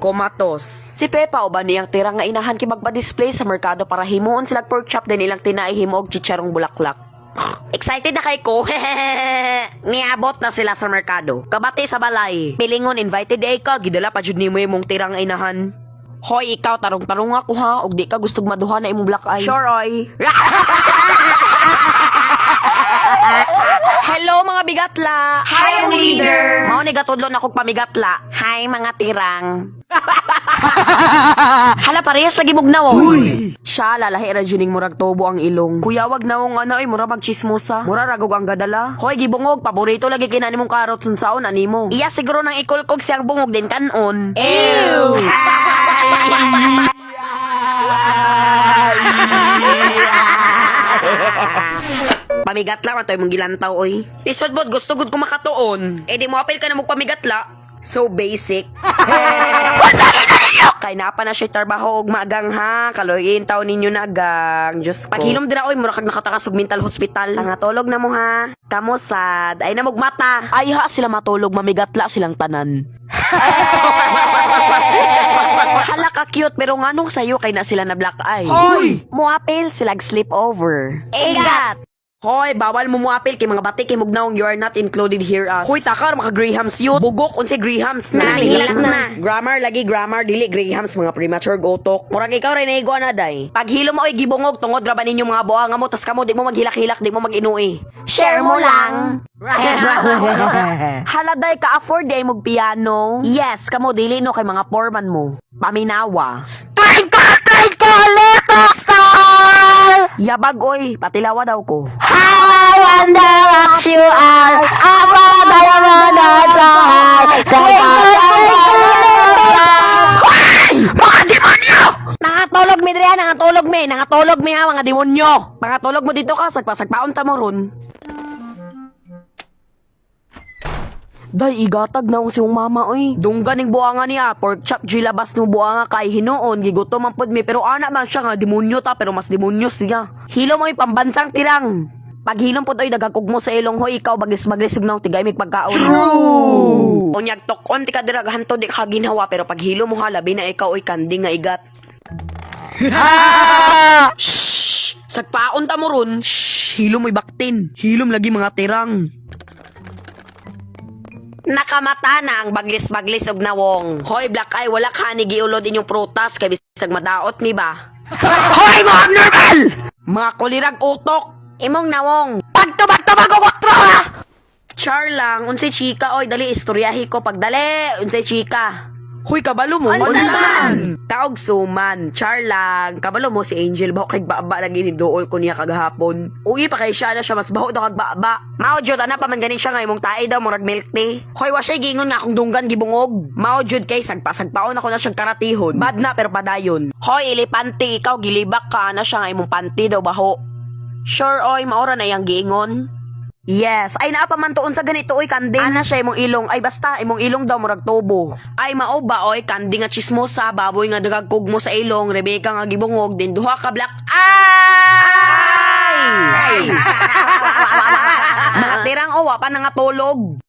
Komatos. Si Pepa o ba niyang tirang nga inahan kay magpa-display sa merkado para himuon sila pork chop din ilang tinai himo og chicharong bulaklak. Excited na kay ko. Niabot na sila sa merkado. Kabati sa balay. Pilingon invited ay ka gidala pa jud nimo imong tirang nga inahan. Hoy, ikaw tarong-tarong ako ha og di ka gustong maduha na imong black eye. Sure, oy. Hello mga bigatla. Hi, leader. Mao ni gatudlo na kog pamigatla. Hi mga tirang. Hala parehas lagi mugnaw. Siya lalahi ra juning murag tobo ang ilong. Kuya wag nawong ano ay mura magchismosa. Mura ragog ang gadala. Hoy gibungog paborito lagi kinani mong karot sunsaon animo. Iya siguro nang ikulkog siyang bungog din kanon. Ew. Pamigatla man to imong gilantaw oy. Lisod bod gusto gud ko makatuon. Eh di mo apil ka na mo pamigatla. So basic. Kay napa na siya trabaho og maagang ha. Kaloyin taon ninyo na agang. Diyos ko. Paghilom dira oy mura kag nakatakas og mental hospital. Nangatulog na mo ha. Kamo sad. Ay na mata. Ay ha sila matulog mamigatla silang tanan. Hala ka cute pero nganong sayo kay na sila na black eye. Hoy! Muapil sila sleep over. Ingat! Hoy, bawal mo muapil kay mga batik kay mugnaong you are not included here as. Hoy, takar maka Grahams yun. Bugok unsi Grahams na. Nahilak na. Grammar lagi grammar dili Grahams mga premature gotok. Murag ikaw ray naigo na day. Paghilo mo oy gibungog tungod ra ba ninyo mga buanga mo tas kamo di mo maghilak-hilak di mo mag-inui. Share mo lang. Haladay ka afford di ay mog piano. Yes, kamo dili no kay mga foreman mo. Paminawa. Kay kalitok star! Yabag oy, patilawa daw ko. How I wonder what you are. Above the side. Mga demonyo! Nangatulog mi Drea, nangatulog mi ha, mga demonyo. Mga tulog mo dito ka, sagpa-sagpaon ta mo ron. Day, igatag na si mong mama, oy. Dunggan ning buanga niya, pork chop, labas ng buanga kay hinoon, giguto man pod mi, pero anak man siya nga, demonyo ta, pero mas demonyo siya. Hilom oy, pambansang tirang. Pag hilom pod oy, dagakog mo sa ilong, hoy, ikaw, baglis-baglis ug naong tigay mig pagkaon. True! Unyag tokon, ti ka dirag, hanto di ka ginawa, pero pag hilom mo ha, labi na ikaw, oy, kanding nga igat. Shhh! Sagpaon ta mo ron, shhh! Hilom mo'y baktin, hilom lagi mga tirang. Nakamata na ang baglis-baglis og nawong. Hoy, black eye, wala ka ni giulod inyong prutas kay bisag madaot mi ba? Hoy, mo abnormal! Mga kulirag utok, imong nawong. Pagtubag-tubag og waktro ha! Char lang, unsay chika oy, dali istoryahi ko pagdali, unsay chika. Hoy, kabalo mo. Unsan? Taog suman. Char lang. Kabalo mo si Angel. Baho kay baba lagi ni Dool ko niya kagahapon. Uy, pa kay siya na siya. Mas baho daw kag baba. Mao jud ana pa man ganin siya nga imong tae daw murag milk tea. Hoy, wa siya gingon nga akong dunggan gibungog. Mao jud kay sagpa-sagpaon ako na siyang karatihon. Bad na pero padayon. Hoy, ilipanti ikaw gilibak ka na siya nga imong panty daw baho. Sure oy, maora na yang giingon. Yes, ay naa pa man tuon sa ganito oy kanding. Ana siya imong ilong, ay basta imong ilong daw murag tubo. Ay mao ba oy kanding nga chismosa, baboy nga dagagkog mo sa ilong, Rebecca nga gibungog, din duha ka black. Ay! Mga tirang owa pa nga tulog.